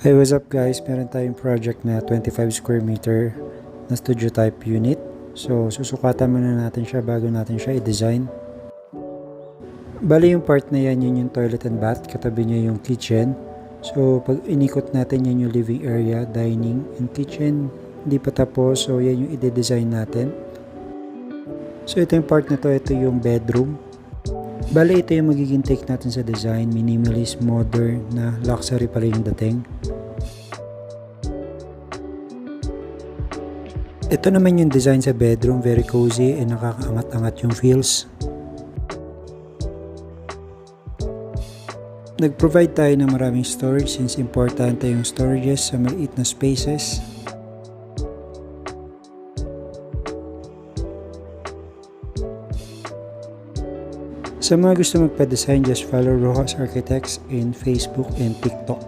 Hey, what's up guys? Meron tayong project na 25 square meter na studio type unit. So, susukatan muna natin siya bago natin siya i-design. Bali yung part na yan, yun yung toilet and bath. Katabi niya yung kitchen. So, pag inikot natin yan yung living area, dining, and kitchen. Hindi pa tapos. So, yan yung i-design natin. So, ito yung part na to. Ito yung bedroom. Bali, ito yung magiging take natin sa design. Minimalist, modern, na luxury pa rin yung dating. Ito naman yung design sa bedroom, very cozy and nakakaangat-angat yung feels. Nag-provide tayo ng maraming storage since importante yung storages sa maliit na spaces. Sa mga gusto magpa-design, just follow Rojas Architects in Facebook and TikTok.